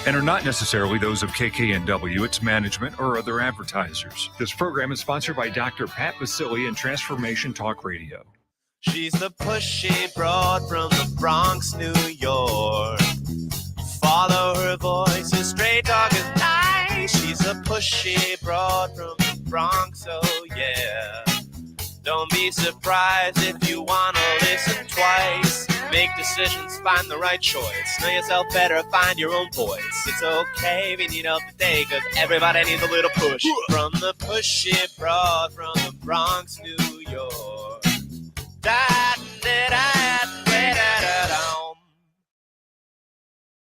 and are not necessarily those of KKNW, its management, or other advertisers. This program is sponsored by Dr. Pat Baccili and Transformation Talk Radio. She's the pushy broad from the Bronx, New York. Follow her voice, a straight dog is nice. She's a pushy broad from the Bronx, oh yeah. Don't be surprised if you wanna listen twice. Make decisions, find the right choice. Know yourself better, find your own voice. It's okay if you need help today, cause everybody needs a little push. From the pushy broad from the Bronx, New York.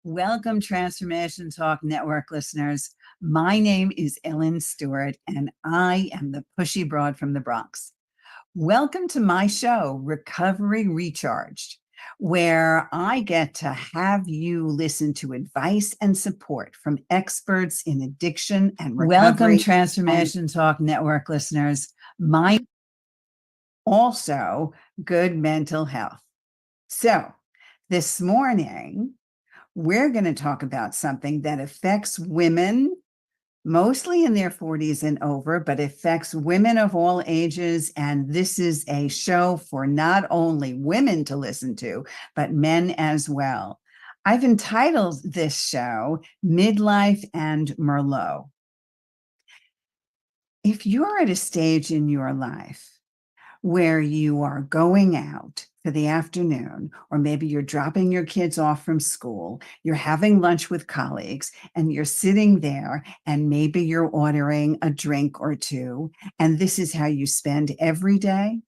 Welcome, Transformation Talk Network listeners. My name is Ellen Stewart, and I am the pushy broad from the Bronx. Welcome to my show, Recovery Recharged, where I get to have you listen to advice and support from experts in addiction and recovery. Welcome, Transformation Talk Network listeners. My also good mental health. So this morning, we're going to talk about something that affects women, mostly in their 40s and over, but affects women of all ages. And this is a show for not only women to listen to, but men as well. I've entitled this show, Midlife and Merlot. If you're at a stage in your life where you are going out for the afternoon, or maybe you're dropping your kids off from school, you're having lunch with colleagues, and you're sitting there, and maybe you're ordering a drink or two, and this is how you spend every day.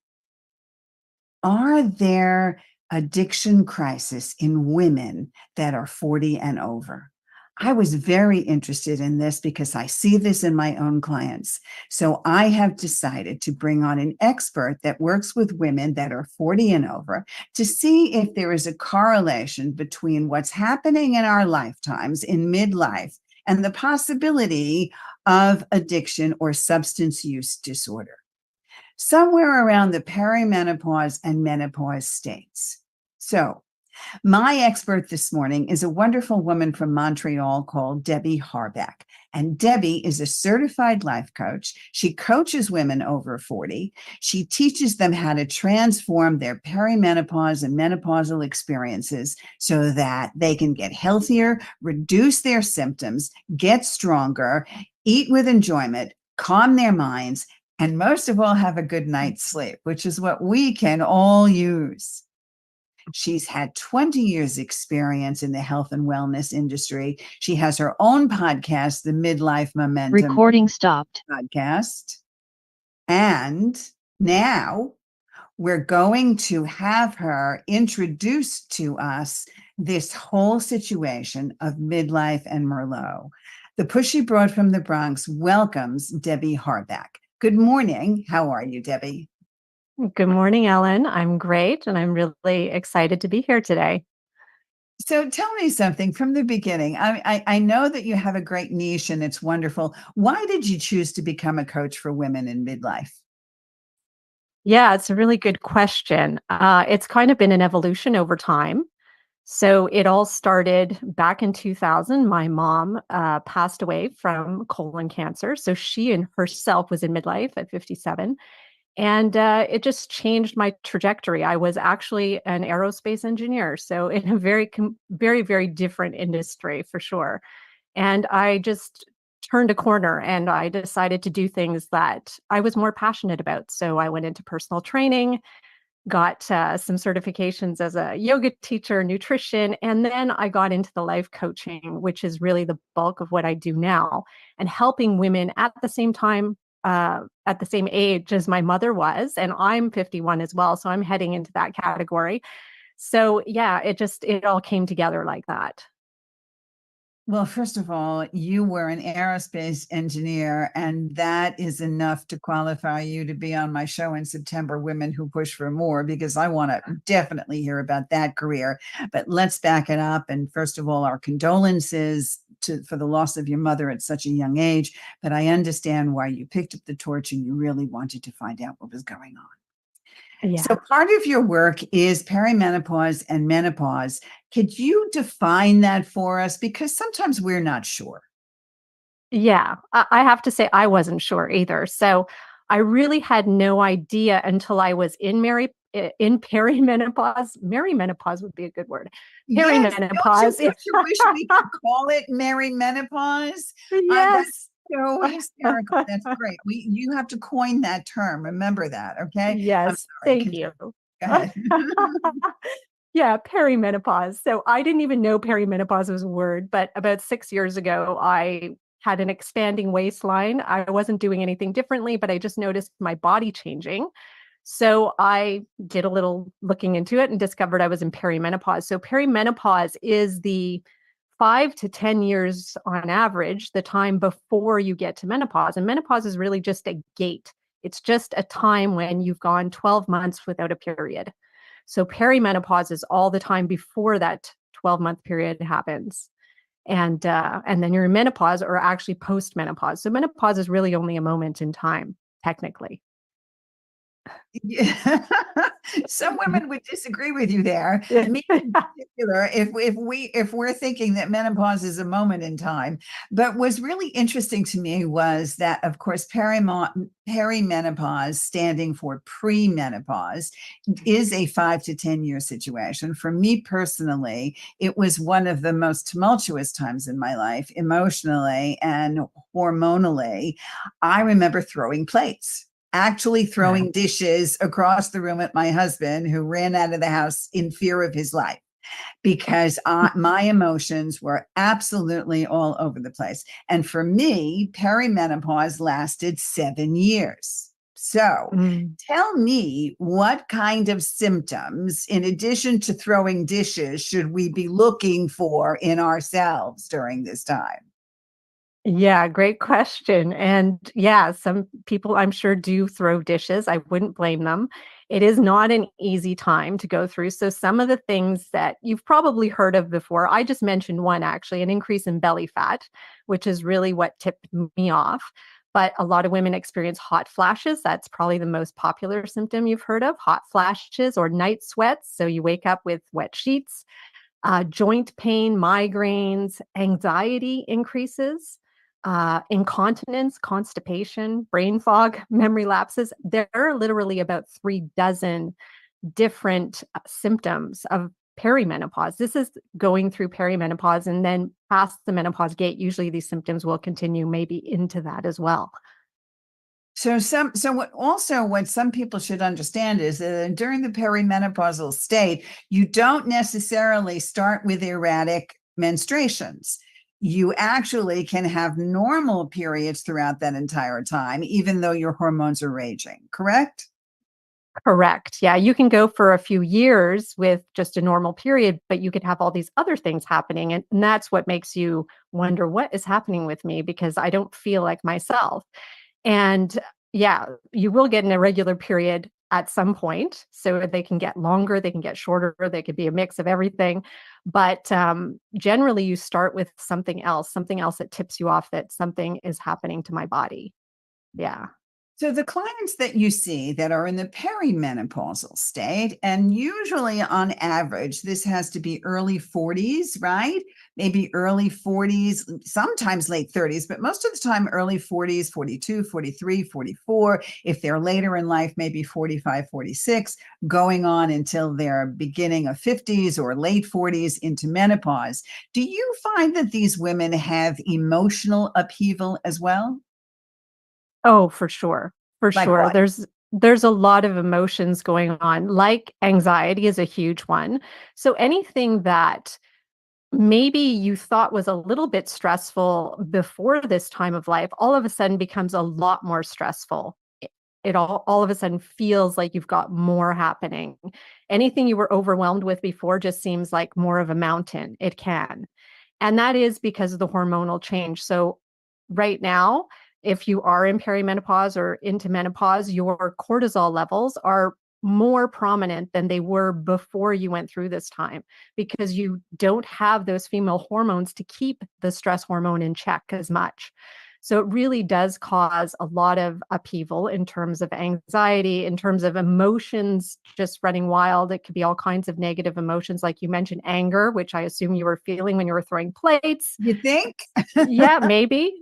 Are there addiction crises in women that are 40 and over? I was very interested in this because I see this in my own clients. So I have decided to bring on an expert that works with women that are 40 and over to see if there is a correlation between what's happening in our lifetimes in midlife and the possibility of addiction or substance use disorder, somewhere around the perimenopause and menopause states. So my expert this morning is a wonderful woman from Montreal called Debbie Harbec. And Debbie is a certified life coach. She coaches women over 40. She teaches them how to transform their perimenopause and menopausal experiences so that they can get healthier, reduce their symptoms, get stronger, eat with enjoyment, calm their minds, and most of all, have a good night's sleep, which is what we can all use. She's had 20 years experience in the health and wellness industry. She has her own podcast, the Midlife Momentum Recording stopped. Podcast. And now we're going to have her introduce to us this whole situation of midlife and Merlot. The Pushy Broad from the Bronx welcomes Debbie Harbec. Good morning. How are you, Debbie? Good morning, Ellen. I'm great, and I'm really excited to be here today. So tell me something from the beginning. I know that you have a great niche and it's wonderful. Why did you choose to become a coach for women in midlife? Yeah, it's a really good question. It's kind of been an evolution over time. So it all started back in 2000. My mom passed away from colon cancer. So she and herself was in midlife at 57. And it just changed my trajectory. I was actually an aerospace engineer, so in a very, very different industry for sure. And I just turned a corner and I decided to do things that I was more passionate about. So I went into personal training, got some certifications as a yoga teacher, nutrition, and then I got into the life coaching, which is really the bulk of what I do now, and helping women at the same time, at the same age as my mother was, and I'm 51 as well, so I'm heading into that category. So yeah, it all came together like that. Well, first of all, you were an aerospace engineer, and that is enough to qualify you to be on my show in September, Women Who Push for More, because I want to definitely hear about that career. But let's back it up. And first of all, our condolences for the loss of your mother at such a young age. But I understand why you picked up the torch and you really wanted to find out what was going on. Yeah. So part of your work is perimenopause and menopause. Could you define that for us? Because sometimes we're not sure. Yeah, I have to say I wasn't sure either. So I really had no idea until I was in perimenopause. Perimenopause would be a good word. Yes, Perimenopause. don't you wish we could call it Merry Menopause? That's Yes. so hysterical. That's great. You have to coin that term. Remember that, okay? I'm Yes, sorry. thank you. Go ahead. Yeah, perimenopause. So I didn't even know perimenopause was a word, but about 6 years ago, I had an expanding waistline. I wasn't doing anything differently, but I just noticed my body changing. So I did a little looking into it and discovered I was in perimenopause. So perimenopause is the 5 to 10 years on average, the time before you get to menopause. And menopause is really just a gate. It's just a time when you've gone 12 months without a period. So perimenopause is all the time before that 12-month period happens. And then you're in menopause or actually post-menopause. So menopause is really only a moment in time, technically. Yeah. Some women would disagree with you there. Me in particular, if we're thinking that menopause is a moment in time. But what's really interesting to me was that, of course, perimenopause, standing for premenopause, is a 5 to 10 year situation. For me personally, it was one of the most tumultuous times in my life, emotionally and hormonally. I remember throwing plates, actually throwing dishes across the room at my husband, who ran out of the house in fear of his life, because my emotions were absolutely all over the place. And for me, perimenopause lasted 7 years. So tell me, what kind of symptoms, in addition to throwing dishes, should we be looking for in ourselves during this time? Yeah, great question. And yeah, some people I'm sure do throw dishes. I wouldn't blame them. It is not an easy time to go through. So some of the things that you've probably heard of before, I just mentioned one actually, an increase in belly fat, which is really what tipped me off. But a lot of women experience hot flashes. That's probably the most popular symptom you've heard of, hot flashes or night sweats. So you wake up with wet sheets, joint pain, migraines, anxiety increases, incontinence, constipation, brain fog, memory lapses. There are literally about 36 different symptoms of perimenopause. This is going through perimenopause, and then past the menopause gate, usually these symptoms will continue maybe into that as well. So what some people should understand is that during the perimenopausal state, you don't necessarily start with erratic menstruations. You actually can have normal periods throughout that entire time, even though your hormones are raging, correct? Correct. Yeah, you can go for a few years with just a normal period, but you could have all these other things happening. And that's what makes you wonder what is happening with me because I don't feel like myself. And yeah, you will get an irregular period at some point. So they can get longer, they can get shorter, they could be a mix of everything. But generally, you start with something else that tips you off that something is happening to my body. Yeah. So the clients that you see that are in the perimenopausal state, and usually on average, this has to be early 40s, right? Maybe early 40s, sometimes late 30s, but most of the time early 40s, 42, 43, 44. If they're later in life, maybe 45, 46, going on until their beginning of 50s or late 40s into menopause. Do you find that these women have emotional upheaval as well? Oh, for sure. For Like sure. what? There's a lot of emotions going on. Like anxiety is a huge one. So anything that maybe you thought was a little bit stressful before this time of life, all of a sudden becomes a lot more stressful. It all of a sudden feels like you've got more happening. Anything you were overwhelmed with before just seems like more of a mountain. It can. And that is because of the hormonal change. So right now, if you are in perimenopause or into menopause, your cortisol levels are more prominent than they were before you went through this time because you don't have those female hormones to keep the stress hormone in check as much. So it really does cause a lot of upheaval in terms of anxiety, in terms of emotions just running wild. It could be all kinds of negative emotions, like you mentioned, anger, which I assume you were feeling when you were throwing plates. You think? Yeah, maybe.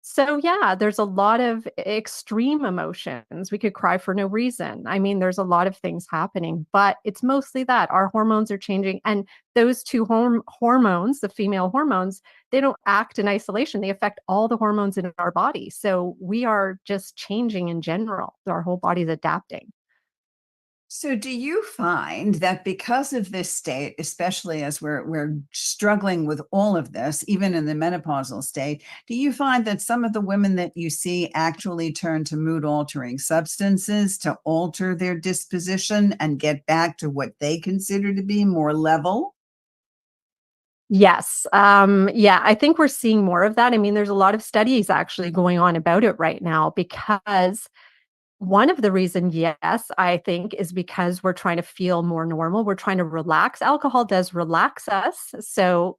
So yeah, there's a lot of extreme emotions. We could cry for no reason. I mean, there's a lot of things happening, but it's mostly that our hormones are changing. And those two hormones, the female hormones, they don't act in isolation. They affect all the hormones in our body. So we are just changing in general. Our whole body's adapting. So do you find that because of this state, especially as we're struggling with all of this, even in the menopausal state, do you find that some of the women that you see actually turn to mood altering substances to alter their disposition and get back to what they consider to be more level? Yes. Yeah, I think we're seeing more of that. I mean, there's a lot of studies actually going on about it right now because one of the reason, yes, I think is because we're trying to feel more normal. We're trying to relax. Alcohol does relax us. So,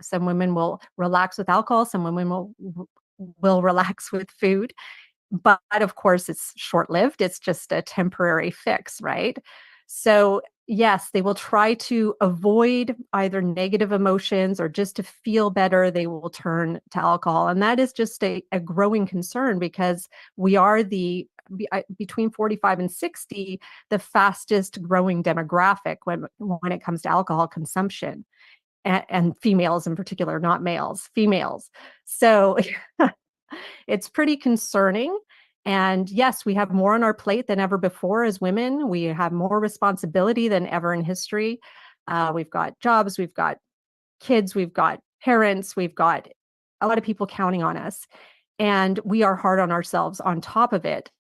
some women will relax with alcohol, some women will relax with food. But of course, it's short-lived. It's just a temporary fix, right? So, yes, they will try to avoid either negative emotions or just to feel better, they will turn to alcohol. And that is just a growing concern because we are between 45 and 60, the fastest growing demographic when it comes to alcohol consumption and females in particular, not males, females. So it's pretty concerning. And yes, we have more on our plate than ever before as women. We have more responsibility than ever in history. We've got jobs, we've got kids, we've got parents, we've got a lot of people counting on us. And we are hard on ourselves on top of it.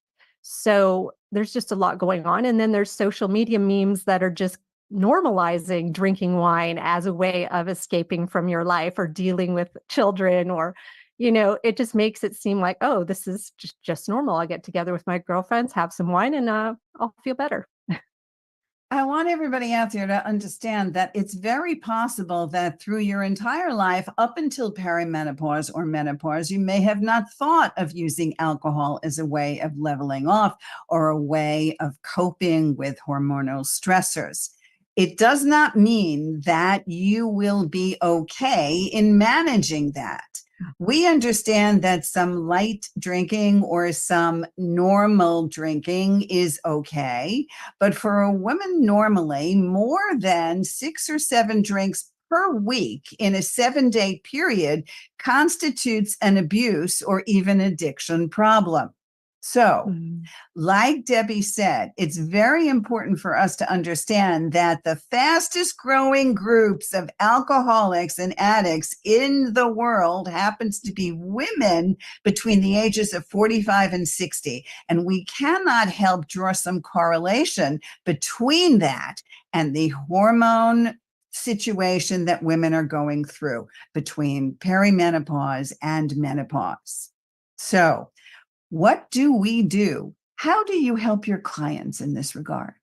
So there's just a lot going on. And then there's social media memes that are just normalizing drinking wine as a way of escaping from your life or dealing with children or it just makes it seem like, oh, this is just normal. I get together with my girlfriends, have some wine, and I'll feel better. I want everybody out there to understand that it's very possible that through your entire life, up until perimenopause or menopause, you may have not thought of using alcohol as a way of leveling off or a way of coping with hormonal stressors. It does not mean that you will be okay in managing that. We understand that some light drinking or some normal drinking is okay. But for a woman, normally more than 6 or 7 drinks per week in a 7-day period constitutes an abuse or even addiction problem. So, like Debbie said, it's very important for us to understand that the fastest growing groups of alcoholics and addicts in the world happens to be women between the ages of 45 and 60. And we cannot help draw some correlation between that and the hormone situation that women are going through between perimenopause and menopause. So, what do we do? How do you help your clients in this regard?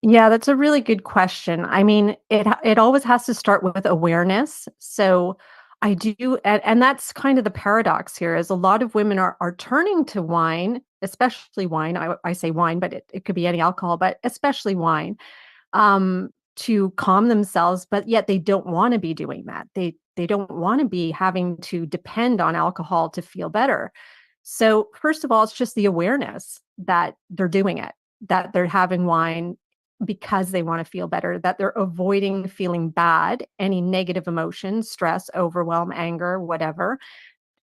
Yeah, that's a really good question. I mean, it always has to start with awareness. So I do, and that's kind of the paradox here is a lot of women are turning to wine, especially wine. I say wine, but it could be any alcohol, but especially wine, to calm themselves, but yet they don't want to be doing that. They don't want to be having to depend on alcohol to feel better. So first of all, it's just the awareness that they're doing it, that they're having wine because they want to feel better, that they're avoiding feeling bad, any negative emotions, stress, overwhelm, anger, whatever.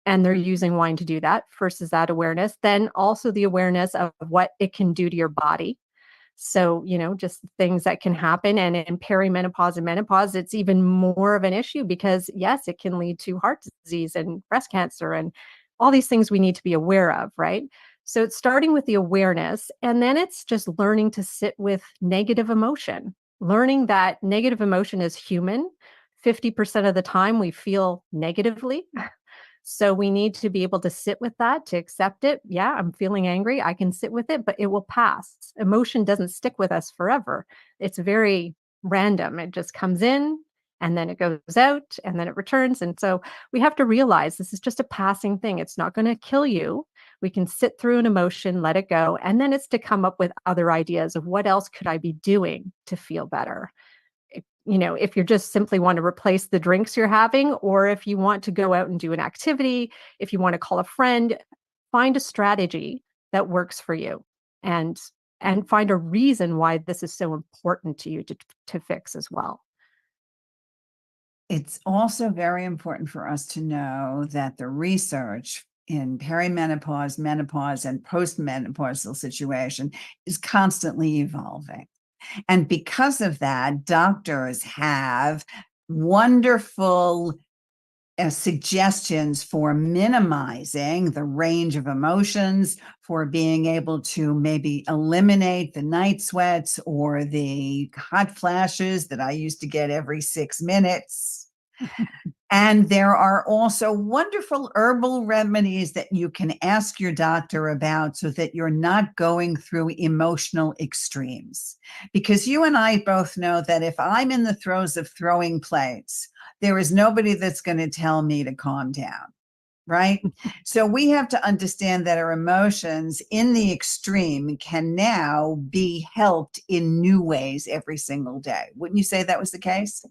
And they're using wine to do that. First is that awareness. Then also the awareness of what it can do to your body. So, just things that can happen. And in perimenopause and menopause, it's even more of an issue because, yes, it can lead to heart disease and breast cancer and all these things we need to be aware of, right? So it's starting with the awareness. And then it's just learning to sit with negative emotion, learning that negative emotion is human. 50% of the time we feel negatively. So we need to be able to sit with that, to accept it. Yeah, I'm feeling angry. I can sit with it, but it will pass. Emotion doesn't stick with us forever. It's very random. It just comes in and then it goes out and then it returns. And so we have to realize this is just a passing thing. It's not going to kill you. We can sit through an emotion, let it go, and then it's to come up with other ideas of what else could I be doing to feel better. If you just simply want to replace the drinks you're having, or if you want to go out and do an activity, if you want to call a friend, find a strategy that works for you, and find a reason why this is so important to you to fix as well. It's also very important for us to know that the research in perimenopause, menopause, and postmenopausal situation is constantly evolving. And because of that, doctors have wonderful suggestions for minimizing the range of emotions, for being able to maybe eliminate the night sweats or the hot flashes that I used to get every 6 minutes. And there are also wonderful herbal remedies that you can ask your doctor about so that you're not going through emotional extremes. Because you and I both know that if I'm in the throes of throwing plates, there is nobody that's going to tell me to calm down, right? So we have to understand that our emotions in the extreme can now be helped in new ways every single day. Wouldn't you say that was the case?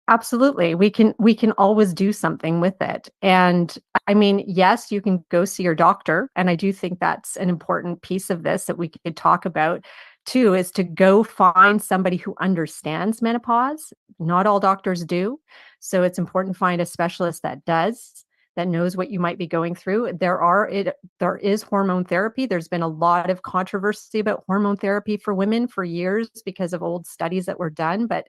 Absolutely. We can always do something with it. And I mean, yes, you can go see your doctor. And I do think that's an important piece of this that we could talk about too, is to go find somebody who understands menopause. Not all doctors do. So it's important to find a specialist that does, that knows what you might be going through. There is hormone therapy. There's been a lot of controversy about hormone therapy for women for years because of old studies that were done, but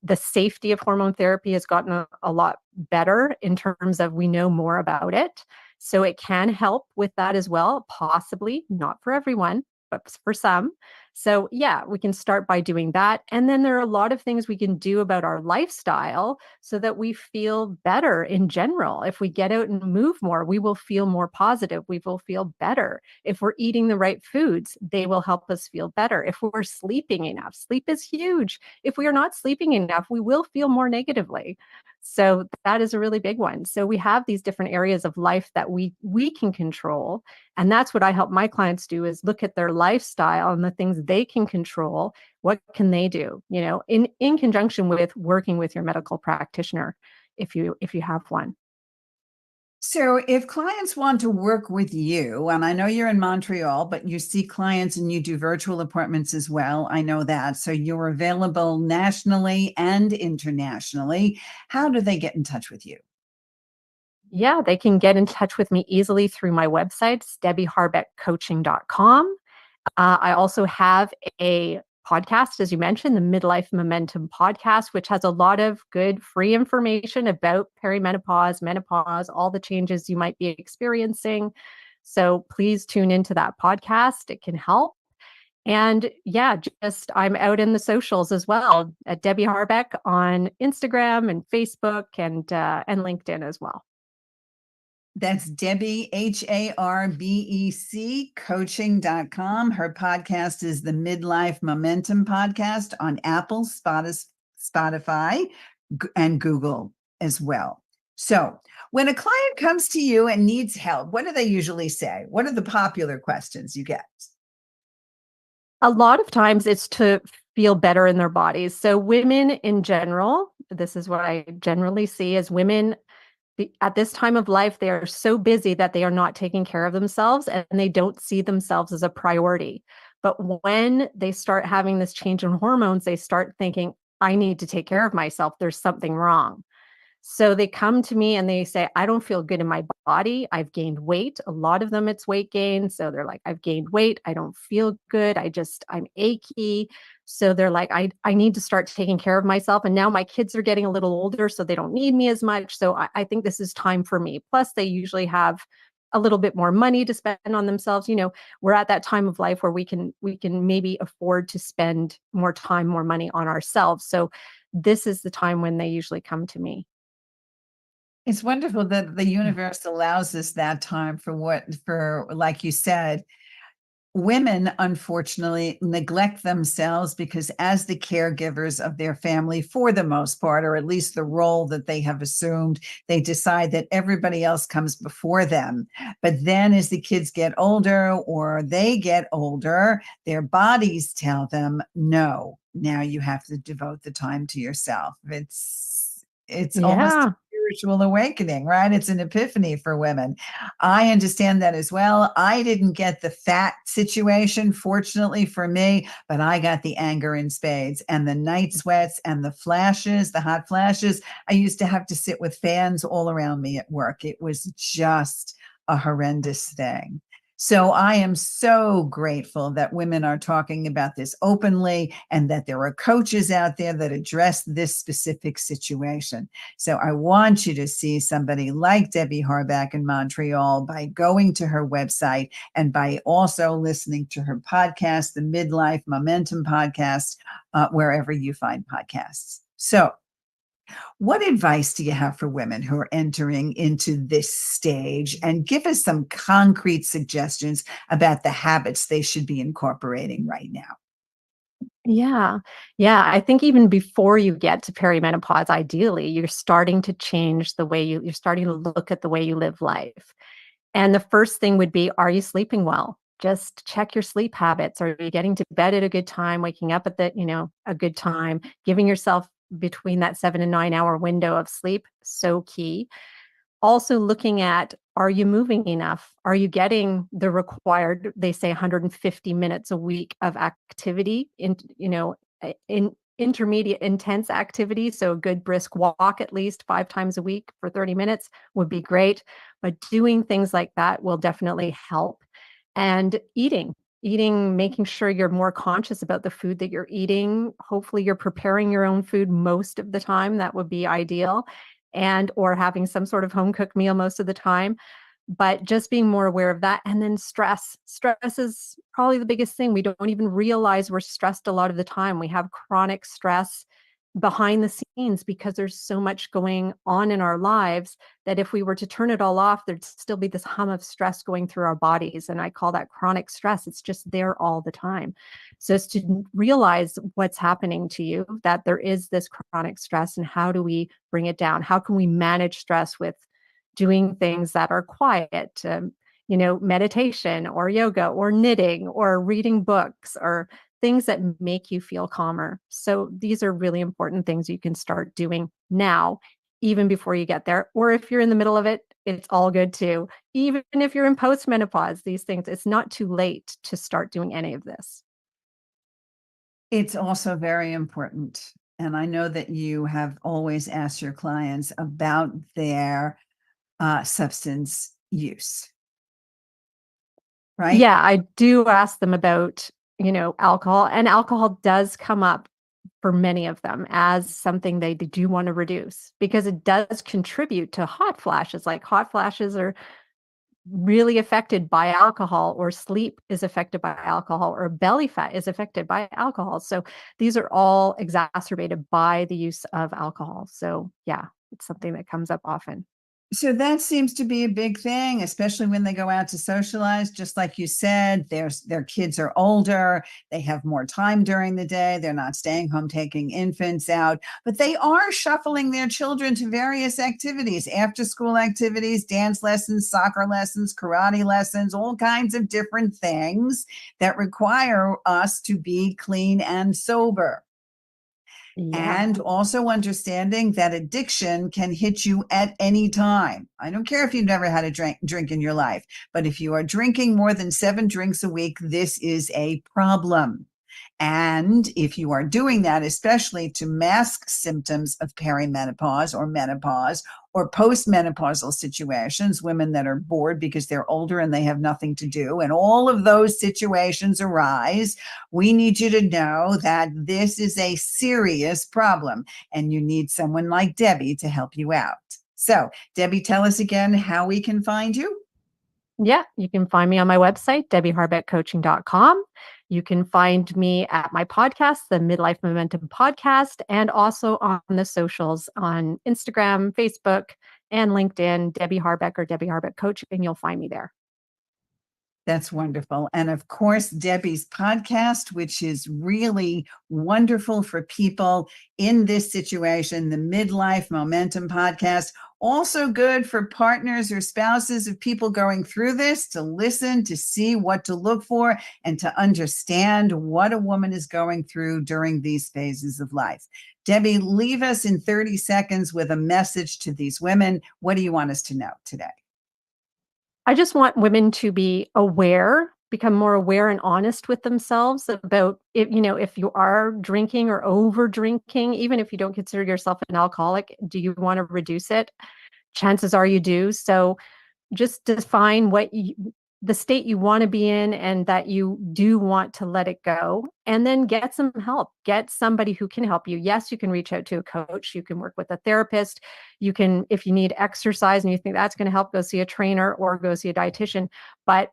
the safety of hormone therapy has gotten a lot better in terms of we know more about it. So it can help with that as well, possibly not for everyone, but for some. So yeah, we can start by doing that. And then there are a lot of things we can do about our lifestyle so that we feel better in general. If we get out and move more, we will feel more positive. We will feel better. If we're eating the right foods, they will help us feel better. If we're sleeping enough, sleep is huge. If we are not sleeping enough, we will feel more negatively. So that is a really big one. So we have these different areas of life that we can control, and that's what I help my clients do, is look at their lifestyle and the things they can control. What can they do, in conjunction with working with your medical practitioner if you have one. So if clients want to work with you, and I know you're in Montreal, but you see clients and you do virtual appointments as well. I know that. So you're available nationally and internationally. How do they get in touch with you? Yeah, they can get in touch with me easily through my website, debbieharbeccoaching.com. I also have a podcast, as you mentioned, the Midlife Momentum podcast, which has a lot of good free information about perimenopause, menopause, all the changes you might be experiencing. So please tune into that podcast. It can help. And yeah, just I'm out in the socials as well at Debbie Harbec on Instagram and Facebook and LinkedIn as well. That's Debbie, Harbec, coaching.com. Her podcast is the Midlife Momentum Podcast on Apple, Spotify, and Google as well. So when a client comes to you and needs help, what do they usually say? What are the popular questions you get? A lot of times it's to feel better in their bodies. So women in general, this is what I generally see as women at this time of life, they are so busy that they are not taking care of themselves and they don't see themselves as a priority. But when they start having this change in hormones, they start thinking, I need to take care of myself. There's something wrong. So they come to me and they say, I don't feel good in my body. I've gained weight. A lot of them, it's weight gain. So they're like, I've gained weight. I don't feel good. I'm achy. So they're like, I need to start taking care of myself. And now my kids are getting a little older, so they don't need me as much. So I think this is time for me. Plus, they usually have a little bit more money to spend on themselves. We're at that time of life where we can maybe afford to spend more time, more money on ourselves. So this is the time when they usually come to me. It's wonderful that the universe allows us that time for like you said, women, unfortunately, neglect themselves because, as the caregivers of their family, for the most part, or at least the role that they have assumed, they decide that everybody else comes before them. But then, as the kids get older or they get older, their bodies tell them, no, now you have to devote the time to yourself. It's almost a Yeah. spiritual awakening, right? It's an epiphany for women. I understand that as well. I didn't get the fat situation, fortunately for me, but I got the anger in spades and the night sweats and the flashes, the hot flashes. I used to have to sit with fans all around me at work. It was just a horrendous thing. So I am so grateful that women are talking about this openly and that there are coaches out there that address this specific situation. So I want you to see somebody like Debbie Harbec in Montreal by going to her website and by also listening to her podcast, the Midlife Momentum podcast, wherever you find podcasts. So what advice do you have for women who are entering into this stage? And give us some concrete suggestions about the habits they should be incorporating right now. Yeah. Yeah. I think even before you get to perimenopause, ideally, you're starting to change the way you're starting to look at the way you live life. And the first thing would be, are you sleeping well? Just check your sleep habits. Are you getting to bed at a good time, waking up at a good time, giving yourself between that 7 and 9 hour window of sleep? So key. Also looking at, are you moving enough? Are you getting the required, they say 150 minutes a week of activity in intermediate intense activity? So a good brisk walk at least 5 times a week for 30 minutes would be great. But doing things like that will definitely help. And eating, making sure you're more conscious about the food that you're eating. Hopefully you're preparing your own food most of the time. That would be ideal. And or having some sort of home cooked meal most of the time, but just being more aware of that. And then stress is probably the biggest thing. We don't even realize we're stressed a lot of the time. We have chronic stress behind the scenes because there's so much going on in our lives that if we were to turn it all off, there'd still be this hum of stress going through our bodies. And I call that chronic stress. It's just there all the time. So it's to realize what's happening to you, that there is this chronic stress, and how do we bring it down? How can we manage stress with doing things that are quiet, meditation or yoga or knitting or reading books or things that make you feel calmer. So these are really important things you can start doing now, even before you get there. Or if you're in the middle of it, it's all good too. Even if you're in postmenopause, these things, it's not too late to start doing any of this. It's also very important. And I know that you have always asked your clients about their substance use, right? Yeah, I do ask them about, alcohol, and alcohol does come up for many of them as something they do want to reduce because it does contribute to hot flashes. Like hot flashes are really affected by alcohol, or sleep is affected by alcohol, or belly fat is affected by alcohol. So these are all exacerbated by the use of alcohol. So yeah, it's something that comes up often. So that seems to be a big thing, especially when they go out to socialize. Just like you said, their kids are older, they have more time during the day, they're not staying home taking infants out, but they are shuffling their children to various activities, after school activities, dance lessons, soccer lessons, karate lessons, all kinds of different things that require us to be clean and sober. Yeah. And also understanding that addiction can hit you at any time. I don't care if you've never had a drink in your life, but if you are drinking more than 7 drinks a week, this is a problem. And if you are doing that, especially to mask symptoms of perimenopause or menopause or postmenopausal situations, women that are bored because they're older and they have nothing to do, and all of those situations arise, we need you to know that this is a serious problem and you need someone like Debbie to help you out. So, Debbie, tell us again how we can find you. Yeah, you can find me on my website, debbieharbeccoaching.com. You can find me at my podcast, the Midlife Momentum Podcast, and also on the socials on Instagram, Facebook, and LinkedIn, Debbie Harbec or Debbie Harbec Coaching. You'll find me there. That's wonderful. And of course, Debbie's podcast, which is really wonderful for people in this situation, the Midlife Momentum podcast. Also good for partners or spouses of people going through this, to listen, to see what to look for, and to understand what a woman is going through during these phases of life. Debbie, leave us in 30 seconds with a message to these women. What do you want us to know today? I just want women to be aware, become more aware and honest with themselves about if you are drinking or over drinking, even if you don't consider yourself an alcoholic, do you want to reduce it? Chances are you do. So just define the state you want to be in and that you do want to let it go, and then get some help. Get somebody who can help you. Yes, you can reach out to a coach. You can work with a therapist. You can, if you need exercise and you think that's going to help, go see a trainer or go see a dietitian, but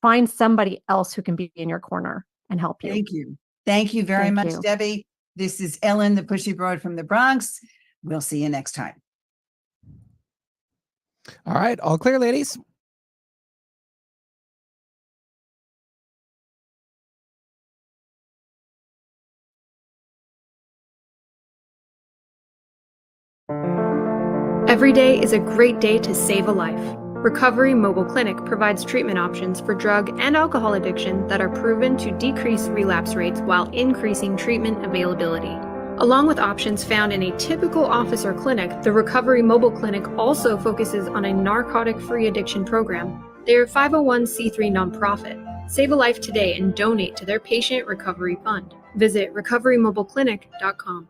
find somebody else who can be in your corner and help you. Thank you. Thank you very much, Debbie. This is Ellen, the Pushy Broad from the Bronx. We'll see you next time. All right. All clear, ladies. Every day is a great day to save a life. Recovery Mobile Clinic provides treatment options for drug and alcohol addiction that are proven to decrease relapse rates while increasing treatment availability. Along with options found in a typical office or clinic, the Recovery Mobile Clinic also focuses on a narcotic-free addiction program. They are a 501c3 nonprofit. Save a life today and donate to their Patient Recovery Fund. Visit recoverymobileclinic.com.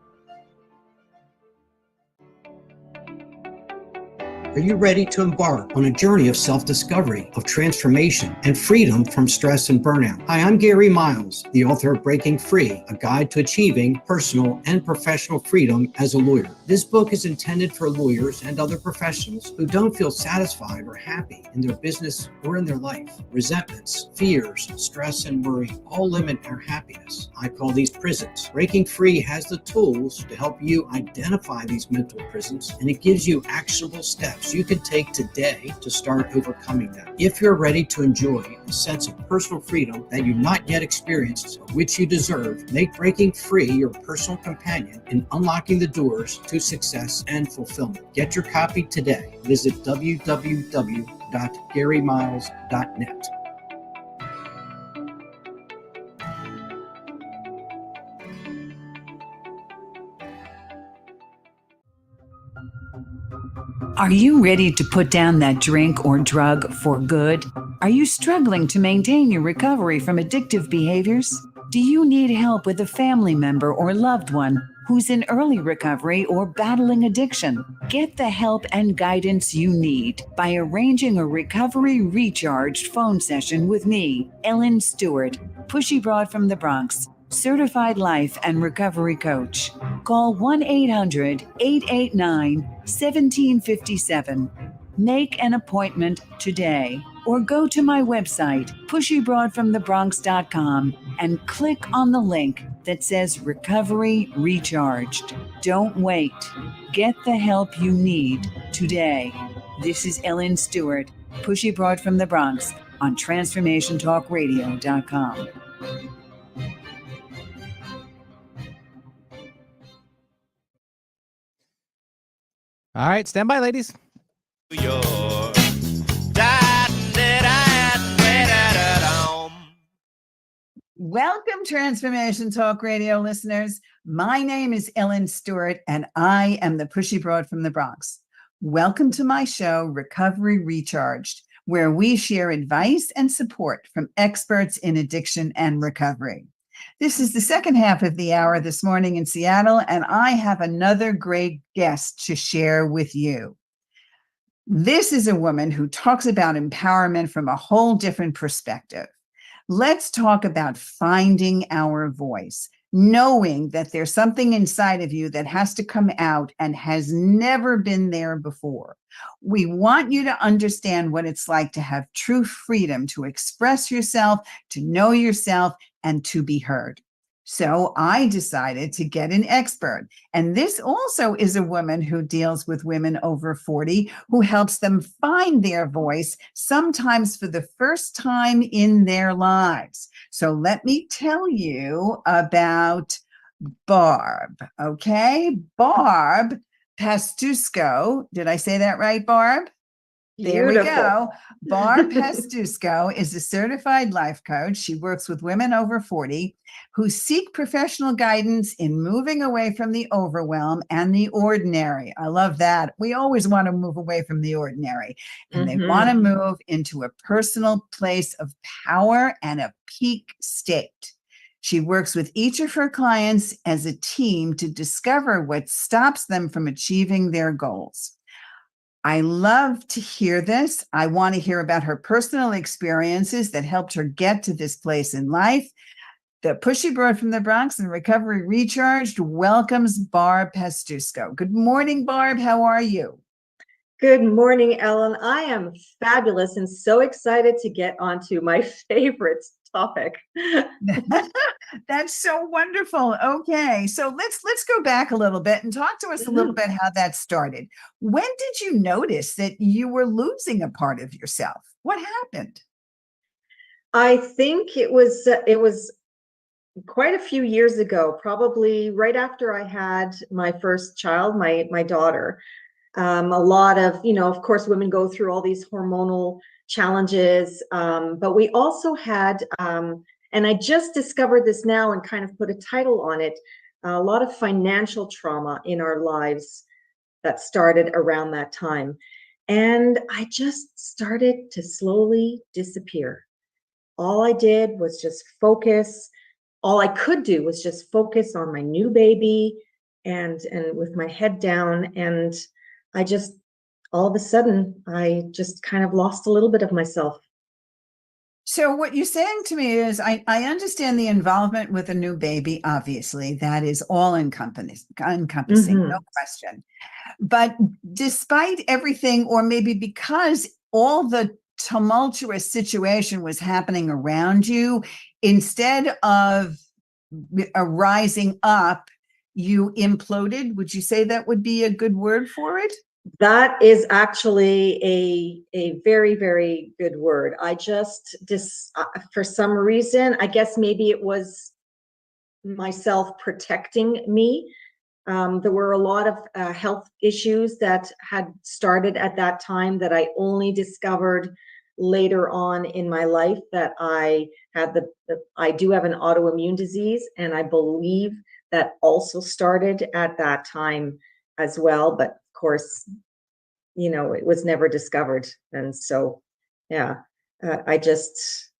Are you ready to embark on a journey of self-discovery, of transformation, and freedom from stress and burnout? Hi, I'm Gary Miles, the author of Breaking Free, a guide to achieving personal and professional freedom as a lawyer. This book is intended for lawyers and other professionals who don't feel satisfied or happy in their business or in their life. Resentments, fears, stress, and worry all limit our happiness. I call these prisons. Breaking Free has the tools to help you identify these mental prisons, and it gives you actionable steps you can take today to start overcoming them. If you're ready to enjoy a sense of personal freedom that you've not yet experienced, but which you deserve, make Breaking Free your personal companion in unlocking the doors to success and fulfillment. Get your copy today. Visit www.garymiles.net. Are you ready to put down that drink or drug for good? Are you struggling to maintain your recovery from addictive behaviors? Do you need help with a family member or loved one who's in early recovery or battling addiction? Get the help and guidance you need by arranging a Recovery Recharged phone session with me, Ellen Stewart, Pushy Broad from the Bronx, certified life and recovery coach. Call 1-800-889-1757. Make an appointment today or go to my website, pushybroadfromthebronx.com, and click on the link that says Recovery Recharged. Don't wait. Get the help you need today. This is Ellen Stewart, Pushy Broad from the Bronx on TransformationTalkRadio.com. All right, stand by, ladies. Welcome, Transformation Talk Radio listeners. My name is Ellen Stewart, and I am the Pushy Broad from the Bronx. Welcome to my show, Recovery Recharged, where we share advice and support from experts in addiction and recovery. This is the second half of the hour this morning in Seattle, and I have another great guest to share with you. This is a woman who talks about empowerment from a whole different perspective. Let's talk about finding our voice, knowing that there's something inside of you that has to come out and has never been there before. We want you to understand what it's like to have true freedom to express yourself, to know yourself, and to be heard. So I decided to get an expert. And this also is a woman who deals with women over 40, who helps them find their voice, sometimes for the first time in their lives. So let me tell you about Barb. Okay. Barb Pastuszko. Did I say that right, Barb? There we go. Barb Pastuszko is a certified life coach. She works with women over 40 who seek professional guidance in moving away from the overwhelm and the ordinary. I love that. We always want to move away from the ordinary, and they want to move into a personal place of power and a peak state. She works with each of her clients as a team to discover what stops them from achieving their goals. I love to hear this. I want to hear about her personal experiences that helped her get to this place in life. The Pushy Broad from the Bronx and Recovery Recharged welcomes Barb Pastuszko. Good morning, Barb. How are you? Good morning, Ellen. I am fabulous and so excited to get onto my favorite topic. That's so wonderful. Okay, so let's go back a little bit and talk to us a little bit how that started. When did you notice that you were losing a part of yourself? What happened? I think it was quite a few years ago, probably right after I had my first child, my daughter. A lot of, of course, women go through all these hormonal challenges, but we also had, and I just discovered this now and kind of put a title on it, a lot of financial trauma in our lives that started around that time. And I just started to slowly disappear. All I did was just focus. All I could do was just focus on my new baby and with my head down. And I just, all of a sudden, I just kind of lost a little bit of myself. So what you're saying to me is, I understand the involvement with a new baby. Obviously, that is all encompassing, no question. But despite everything, or maybe because all the tumultuous situation was happening around you, instead of rising up, you imploded. Would you say that would be a good word for it? That is actually a very, very good word. I just, for some reason, I guess maybe it was myself protecting me. There were a lot of health issues that had started at that time that I only discovered later on in my life, that I had I do have an autoimmune disease, and I believe that also started at that time as well. But of course, it was never discovered. And so, yeah, I just.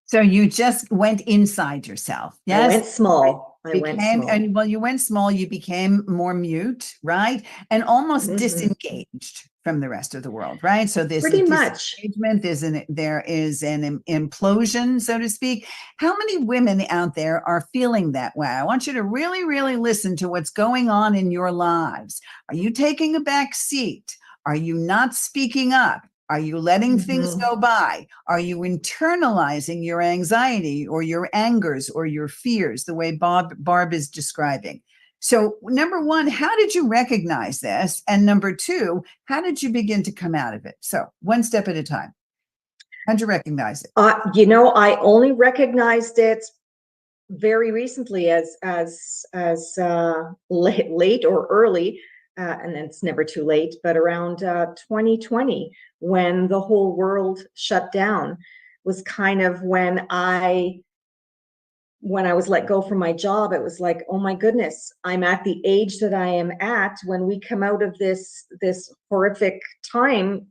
So you just went inside yourself. Yes. I went small. And well, you went small, you became more mute, right? And almost disengaged from the rest of the world, right? So there's pretty much disengagement, there is an implosion, so to speak. How many women out there are feeling that way? I want you to really, really listen to what's going on in your lives. Are you taking a back seat? Are you not speaking up? Are you letting things go by? Are you internalizing your anxiety or your angers or your fears the way Barb is describing? So number one, how did you recognize this? And number two, how did you begin to come out of it? So one step at a time. How'd you recognize it? I only recognized it very recently as late or early. And it's never too late, but around 2020, when the whole world shut down, was kind of when I was let go from my job. It was like, oh my goodness, I'm at the age that I am at. When we come out of this horrific time,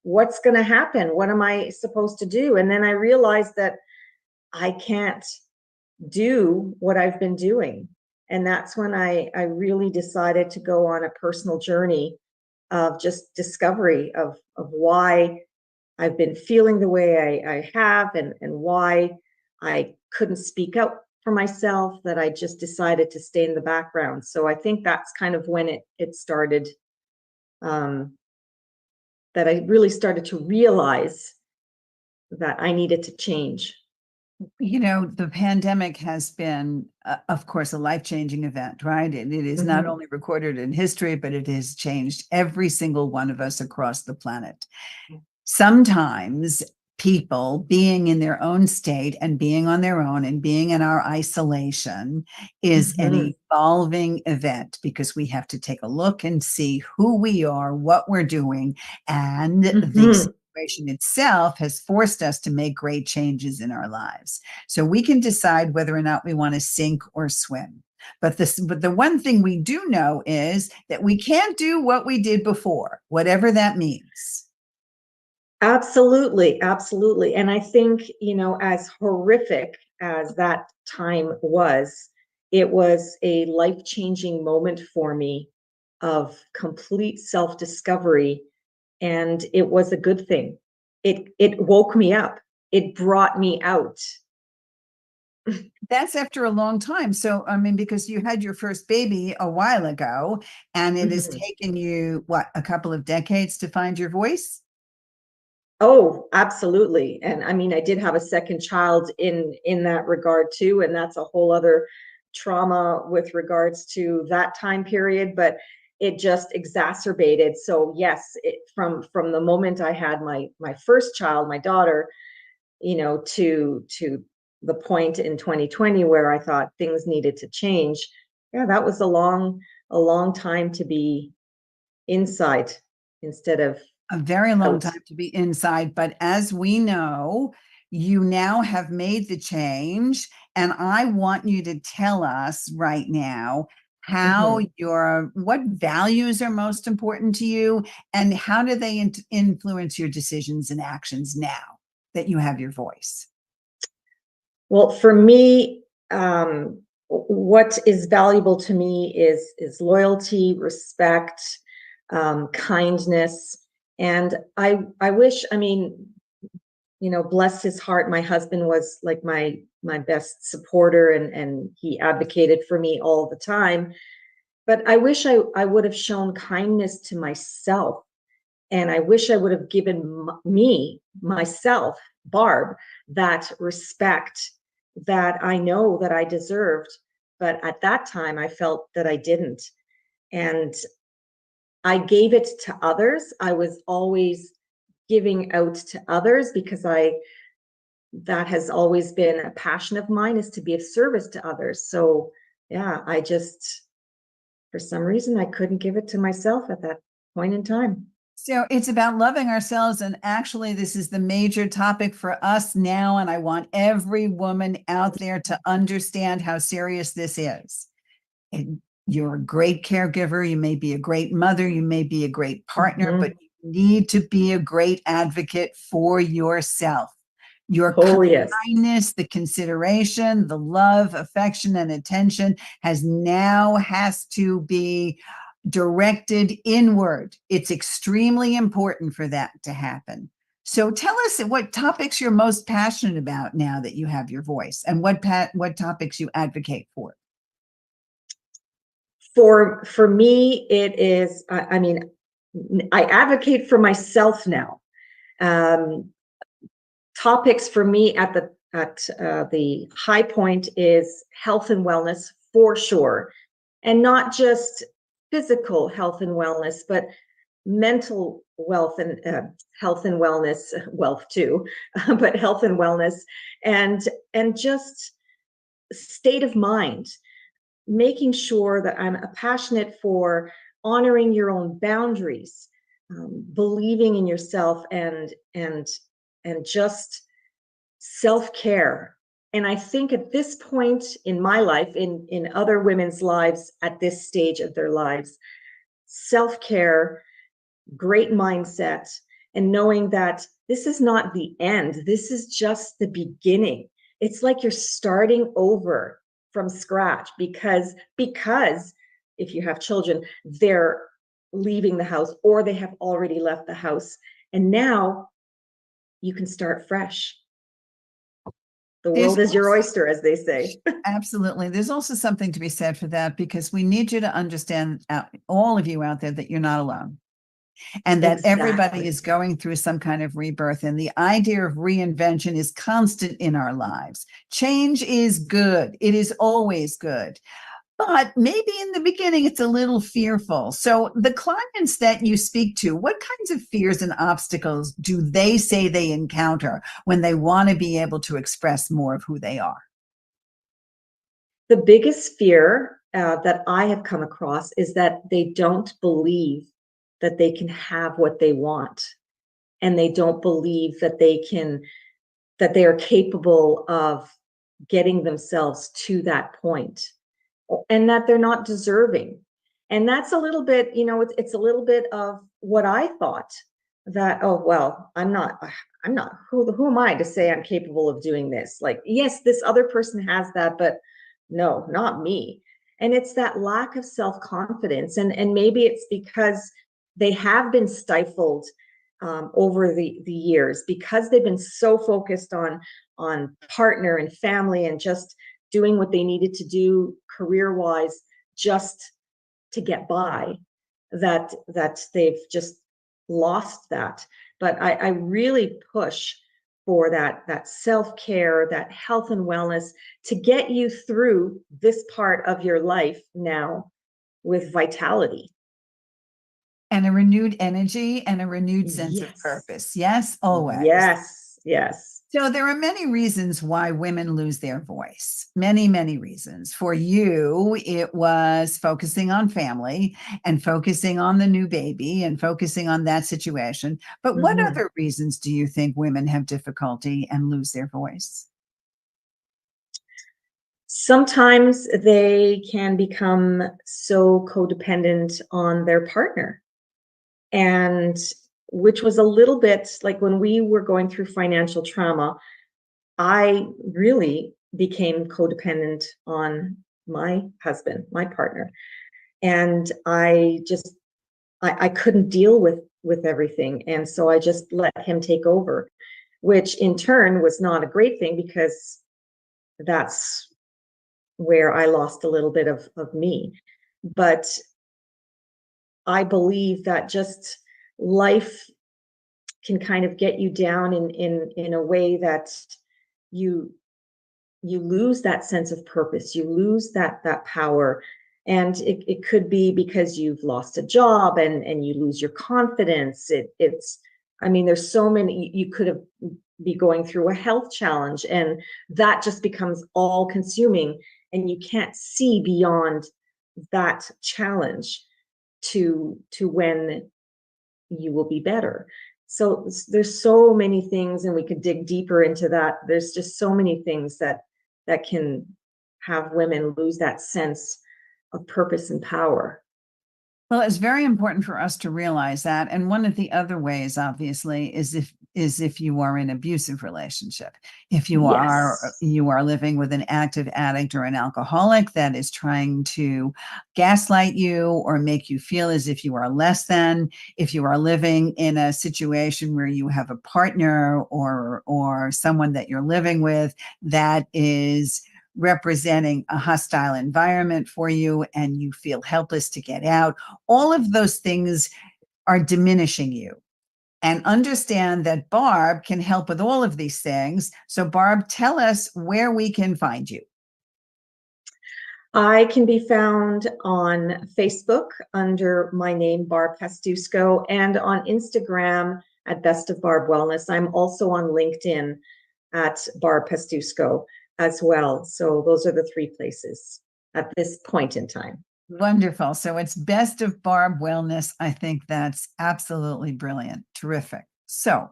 what's going to happen? What am I supposed to do? And then I realized that I can't do what I've been doing. And that's when I really decided to go on a personal journey of just discovery of why I've been feeling the way I have, and why I couldn't speak up for myself, that I just decided to stay in the background. So I think that's kind of when it started, that I really started to realize that I needed to change. You know, the pandemic has been, of course, a life-changing event, right? It is not Mhm. only recorded in history, but it has changed every single one of us across the planet. Sometimes people being in their own state and being on their own and being in our isolation is an Mhm. evolving event, because we have to take a look and see who we are, what we're doing, and the Mhm. situation itself has forced us to make great changes in our lives. So we can decide whether or not we want to sink or swim. But the one thing we do know is that we can't do what we did before, whatever that means. Absolutely, absolutely. And I think, as horrific as that time was, it was a life-changing moment for me of complete self-discovery, and it was a good thing. It woke me up. It brought me out. That's after a long time. So, I mean, because you had your first baby a while ago, and it has Mhm. taken you, what, a couple of decades to find your voice? Oh, absolutely. And I mean, I did have a second child in that regard too, and that's a whole other trauma with regards to that time period, but it just exacerbated. So yes, from the moment I had my first child, my daughter, to the point in 2020 where I thought things needed to change. Yeah, that was a long time to be inside instead of A very long out. time to be inside. But as we know, you now have made the change. And I want you to tell us right now how Mhm. what values are most important to you, and how do they influence your decisions and actions now that you have your voice? Well, for me, what is valuable to me is loyalty, respect, kindness, and I wish. I mean, bless his heart, my husband was like my best supporter, and he advocated for me all the time. But I wish I would have shown kindness to myself, and I wish I would have given me, myself, Barb, that respect that I know that I deserved. But at that time, I felt that I didn't. And I gave it to others. I was always giving out to others because that has always been a passion of mine, is to be of service to others. So yeah, for some reason, I couldn't give it to myself at that point in time. So it's about loving ourselves. And actually, this is the major topic for us now. And I want every woman out there to understand how serious this is. And you're a great caregiver. You may be a great mother. You may be a great partner, but Mhm. you need to be a great advocate for yourself. Your Oh, yes. kindness, the consideration, the love, affection, and attention has to be directed inward. It's extremely important for that to happen. So tell us what topics you're most passionate about now that you have your voice, and what topics you advocate for. For me, it is, I mean, I advocate for myself now. Um, Topics for me at the high point is health and wellness for sure, and not just physical health and wellness, but mental wealth and health and wellness, wealth too, but health and wellness, and just state of mind, making sure that I'm passionate for honoring your own boundaries, believing in yourself, and just self-care. And I think at this point in my life, in other women's lives at this stage of their lives, self-care, great mindset, and knowing that this is not the end, this is just the beginning. It's like you're starting over from scratch, because if you have children, they're leaving the house or they have already left the house, and now you can start fresh. The There's world is your also oyster, as they say. Absolutely. There's also something to be said for that, because we need you to understand, all of you out there, that you're not alone. and that everybody Exactly. is going through some kind of rebirth. And the idea of reinvention is constant in our lives. Change is good. It is always good. But maybe in the beginning, it's a little fearful. So the clients that you speak to, what kinds of fears and obstacles do they say they encounter when they want to be able to express more of who they are? The biggest fear that I have come across is that they don't believe that they can have what they want, and they don't believe that they are capable of getting themselves to that point, and that they're not deserving. And that's a little bit, it's a little bit of what I thought, that, oh, well, I'm not, who am I to say I'm capable of doing this? Like, yes, this other person has that, but no, not me. And it's that lack of self-confidence. And maybe it's because they have been stifled over the years, because they've been so focused on partner and family and just doing what they needed to do career-wise just to get by, that they've just lost that. But I really push for that self-care, that health and wellness, to get you through this part of your life now with vitality. And a renewed energy and a renewed sense of Yes. purpose. Yes, always. Yes, yes. So there are many reasons why women lose their voice. Many, many reasons. For you, it was focusing on family and focusing on the new baby and focusing on that situation. But what Mhm. other reasons do you think women have difficulty and lose their voice? Sometimes they can become so codependent on their partner, and which was a little bit like when we were going through financial trauma, I really became codependent on my husband, my partner. And I couldn't deal with everything. And so I just let him take over, which in turn was not a great thing, because that's where I lost a little bit of me. But I believe that just life can kind of get you down in a way that you you lose that sense of purpose, you lose that power. And it could be because you've lost a job, and you lose your confidence. It's, I mean, there's so many, you could have be going through a health challenge, and that just becomes all consuming, and you can't see beyond that challenge to when you will be better. So there's so many things, and we could dig deeper into that. There's just so many things that can have women lose that sense of purpose and power. Well, it's very important for us to realize that. And one of the other ways, obviously, is if you are in an abusive relationship. If you Yes. are living with an active addict or an alcoholic that is trying to gaslight you or make you feel as if you are less than. If you are living in a situation where you have a partner or someone that you're living with that is representing a hostile environment for you and you feel helpless to get out, all of those things are diminishing you. And understand that Barb can help with all of these things. So Barb, tell us where we can find you. I can be found on Facebook under my name, Barb Pastuszko, and on Instagram at Best of Barb Wellness. I'm also on LinkedIn at Barb Pastuszko as well. So those are the three places at this point in time. Wonderful. So it's Best of Barb Wellness. I think that's absolutely brilliant. Terrific. So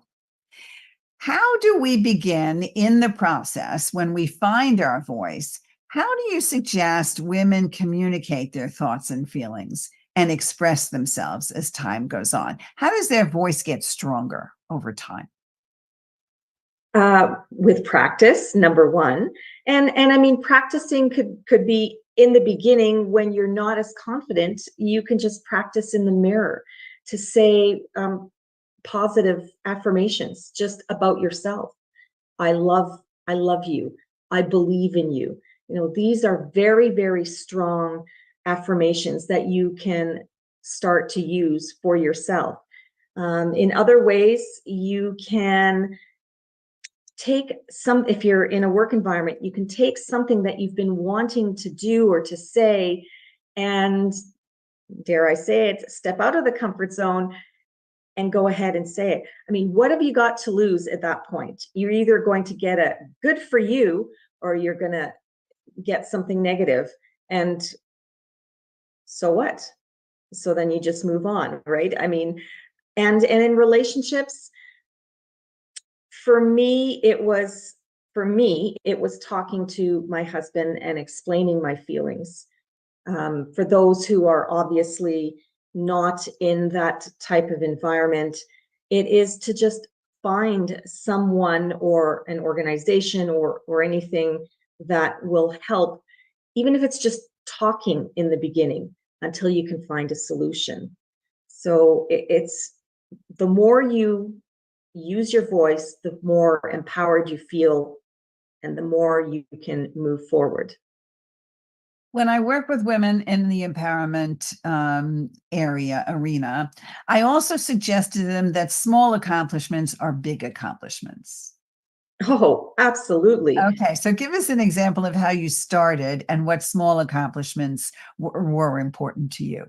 how do we begin in the process when we find our voice? How do you suggest women communicate their thoughts and feelings and express themselves as time goes on? How does their voice get stronger over time? With practice, number one. And I mean, practicing could be in the beginning when you're not as confident. You can just practice in the mirror to say positive affirmations just about yourself. I love you. I believe in you. You know, these are very, very strong affirmations that you can start to use for yourself. In other ways, you can take some, if you're in a work environment, you can take something that you've been wanting to do or to say, and dare I say it, step out of the comfort zone and go ahead and say it. I mean, what have you got to lose at that point? You're either going to get a good for you, or you're going to get something negative. And so what? So then you just move on, right? I mean, and in relationships, for me, it was talking to my husband and explaining my feelings. For those who are obviously not in that type of environment, it is to just find someone or an organization or anything that will help, even if it's just talking in the beginning until you can find a solution. So it's the more you use your voice, the more empowered you feel and the more you can move forward. When I work with women in the empowerment arena, I also suggest to them that small accomplishments are big accomplishments. Oh, absolutely. Okay, so give us an example of how you started and what small accomplishments were important to you.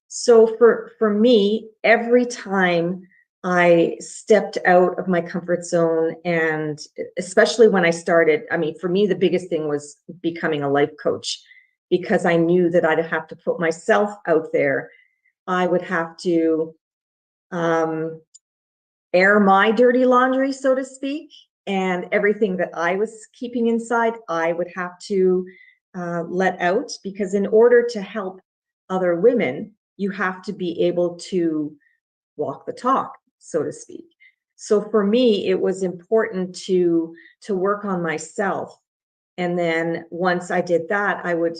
So for me, every time I stepped out of my comfort zone, and especially when I started, I mean, for me, the biggest thing was becoming a life coach, because I knew that I'd have to put myself out there. I would have to air my dirty laundry, so to speak, and everything that I was keeping inside, I would have to let out, because in order to help other women, you have to be able to walk the talk, so to speak. So for me, it was important to work on myself. And then once I did that, I would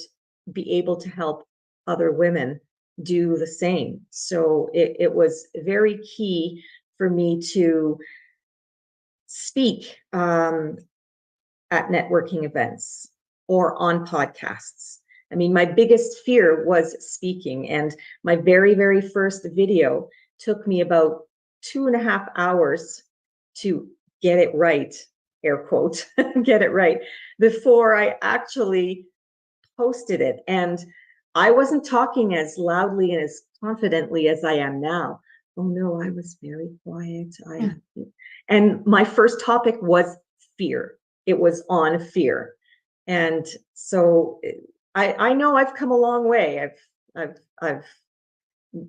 be able to help other women do the same. So it was very key for me to speak at networking events or on podcasts. I mean, my biggest fear was speaking, and my very, very first video took me about 2.5 hours to get it right, air quote, get it right, before I actually posted it. And I wasn't talking as loudly and as confidently as I am now. Oh no, I was very quiet. And my first topic was fear. It was on fear. And so I know I've come a long way. I've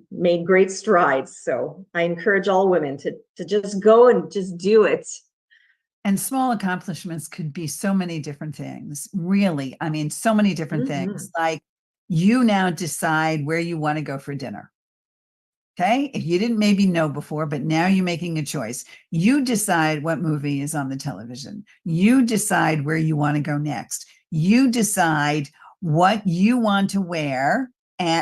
made great strides. So I encourage all women to just go and just do it. And small accomplishments could be so many different things, really. I mean, so many different things. Like, you now decide where you want to go for dinner. Okay. If you didn't maybe know before, but now you're making a choice. You decide what movie is on the television. You decide where you want to go next. You decide what you want to wear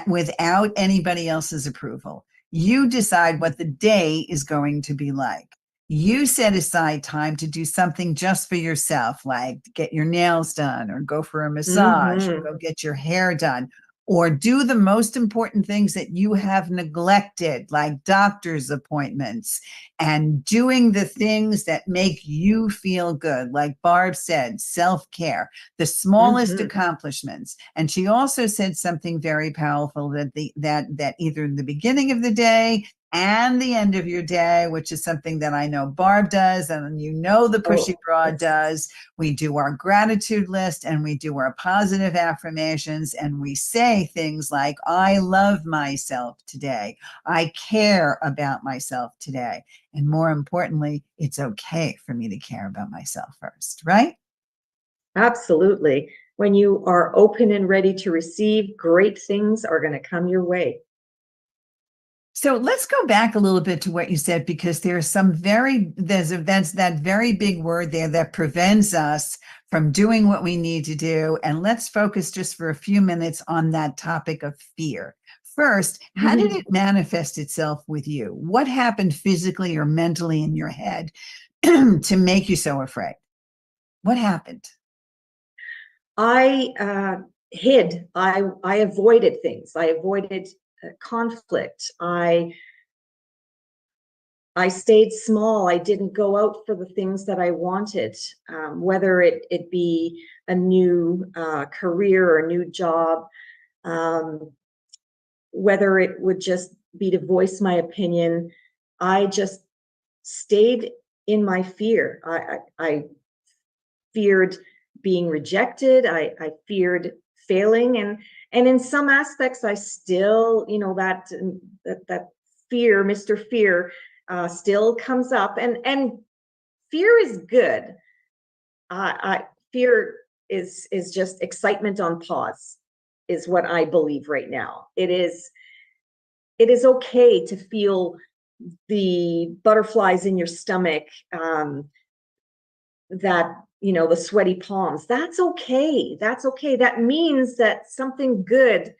without anybody else's approval. You decide what the day is going to be like. You set aside time to do something just for yourself, like get your nails done or go for a massage or go get your hair done, or do the most important things that you have neglected, like doctor's appointments, and doing the things that make you feel good. Like Barb said, self-care, the smallest accomplishments. And she also said something very powerful, that either in the beginning of the day and the end of your day, which is something that I know Barb does, and the Pushy Broad does. We do our gratitude list, and we do our positive affirmations, and we say things like, I love myself today. I care about myself today. And more importantly, it's okay for me to care about myself first, right? Absolutely. When you are open and ready to receive, great things are going to come your way. So let's go back a little bit to what you said, because there's that very big word there that prevents us from doing what we need to do. And let's focus just for a few minutes on that topic of fear. First, how did it manifest itself with you? What happened physically or mentally in your head to make you so afraid? What happened? I hid. I avoided things. I avoided conflict. I I stayed small. I didn't go out for the things that I wanted, whether it be a new career or a new job, whether it would just be to voice my opinion. I just stayed in my fear. I feared being rejected. I feared failing, and in some aspects, I still, that fear, Mr. Fear, still comes up, and fear is good. Fear is just excitement on pause, is what I believe right now. It is okay to feel the butterflies in your stomach, that, the sweaty palms. That's okay. That's okay. That means that something good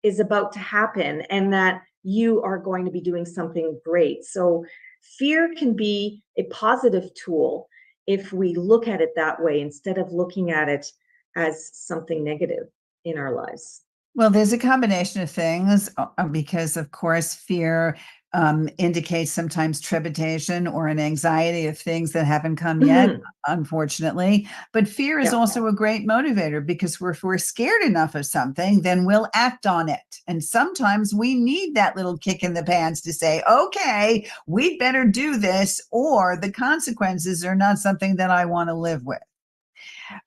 is about to happen and that you are going to be doing something great. So fear can be a positive tool if we look at it that way, instead of looking at it as something negative in our lives. Well, there's a combination of things, because, of course, fear indicates sometimes trepidation or an anxiety of things that haven't come yet, unfortunately. But fear is also a great motivator, because if we're scared enough of something, then we'll act on it. And sometimes we need that little kick in the pants to say, okay, we'd better do this, or the consequences are not something that I want to live with.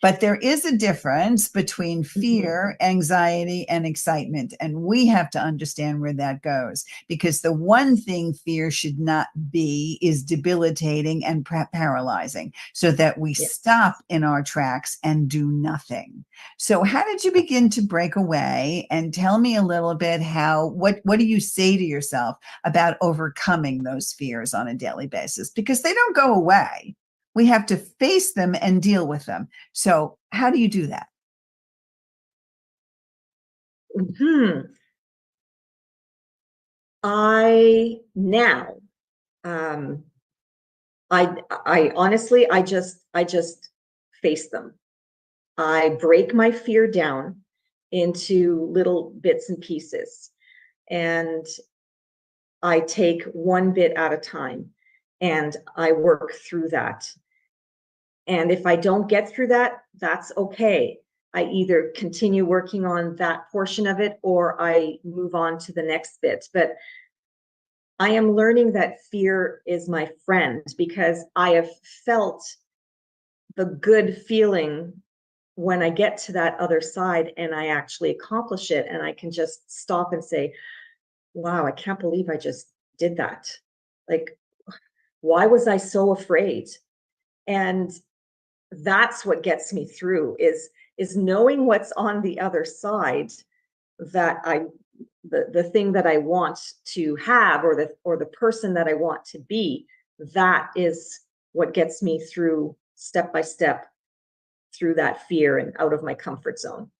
But there is a difference between fear, anxiety, and excitement. And we have to understand where that goes, because the one thing fear should not be is debilitating and paralyzing, so that we stop in our tracks and do nothing. So how did you begin to break away? And tell me a little bit what do you say to yourself about overcoming those fears on a daily basis? Because they don't go away. We have to face them and deal with them. So how do you do that? I honestly, I just face them. I break my fear down into little bits and pieces, and I take one bit at a time, and I work through that. And if I don't get through that, that's okay. I either continue working on that portion of it, or I move on to the next bit. But I am learning that fear is my friend, because I have felt the good feeling when I get to that other side and I actually accomplish it, and I can just stop and say, wow, I can't believe I just did that. Like, why was I so afraid? And that's what gets me through, is knowing what's on the other side, that the thing that I want to have, or the person that I want to be. That is what gets me through, step by step, through that fear and out of my comfort zone.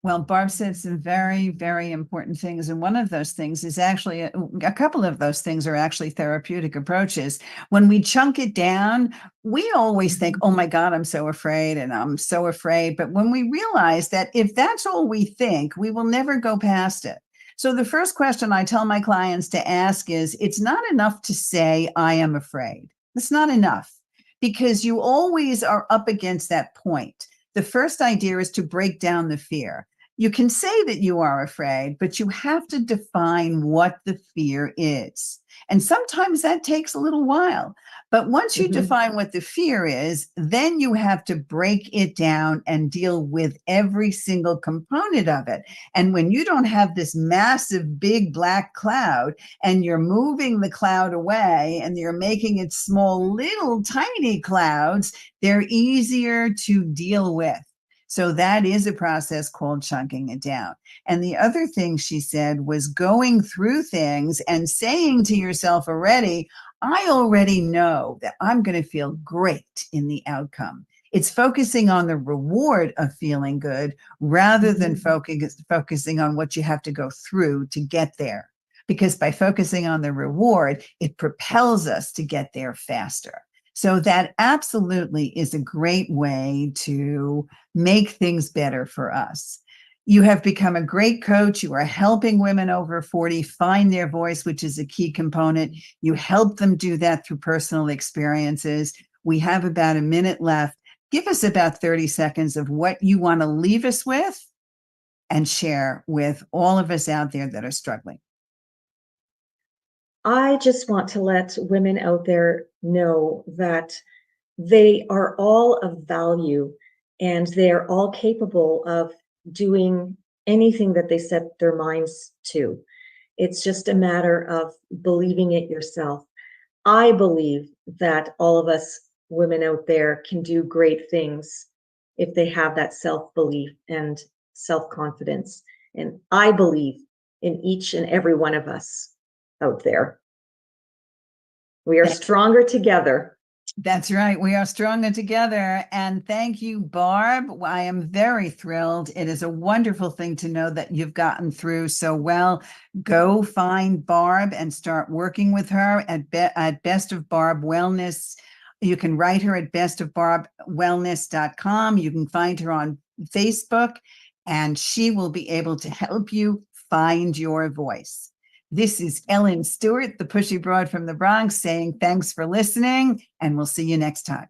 Well, Barb said some very, very important things. And one of those things is actually, a couple of those things are actually therapeutic approaches. When we chunk it down, we always think, oh my God, I'm so afraid and I'm so afraid. But when we realize that if that's all we think, we will never go past it. So the first question I tell my clients to ask is, it's not enough to say, I am afraid. It's not enough, because you always are up against that point. The first idea is to break down the fear. You can say that you are afraid, but you have to define what the fear is. And sometimes that takes a little while. But once you define what the fear is, then you have to break it down and deal with every single component of it. And when you don't have this massive, big black cloud, and you're moving the cloud away and you're making it small, little tiny clouds, they're easier to deal with. So that is a process called chunking it down. And the other thing she said was going through things and saying to yourself already, I already know that I'm going to feel great in the outcome. It's focusing on the reward of feeling good rather than focusing on what you have to go through to get there. Because by focusing on the reward, it propels us to get there faster. So that absolutely is a great way to make things better for us. You have become a great coach. You are helping women over 40 find their voice, which is a key component. You help them do that through personal experiences. We have about a minute left. Give us about 30 seconds of what you want to leave us with and share with all of us out there that are struggling. I just want to let women out there know that they are all of value and they are all capable of doing anything that they set their minds to. It's just a matter of believing it yourself. I believe that all of us women out there can do great things if they have that self-belief and self-confidence. And I believe in each and every one of us out there. We are stronger together. That's right. We are stronger together. And thank you, Barb. I am very thrilled. It is a wonderful thing to know that you've gotten through so well. Go find Barb and start working with her at Best of Barb Wellness. You can write her at bestofbarbwellness.com. You can find her on Facebook, and she will be able to help you find your voice. This is Ellen Stewart, the pushy broad from the Bronx, saying thanks for listening, and we'll see you next time.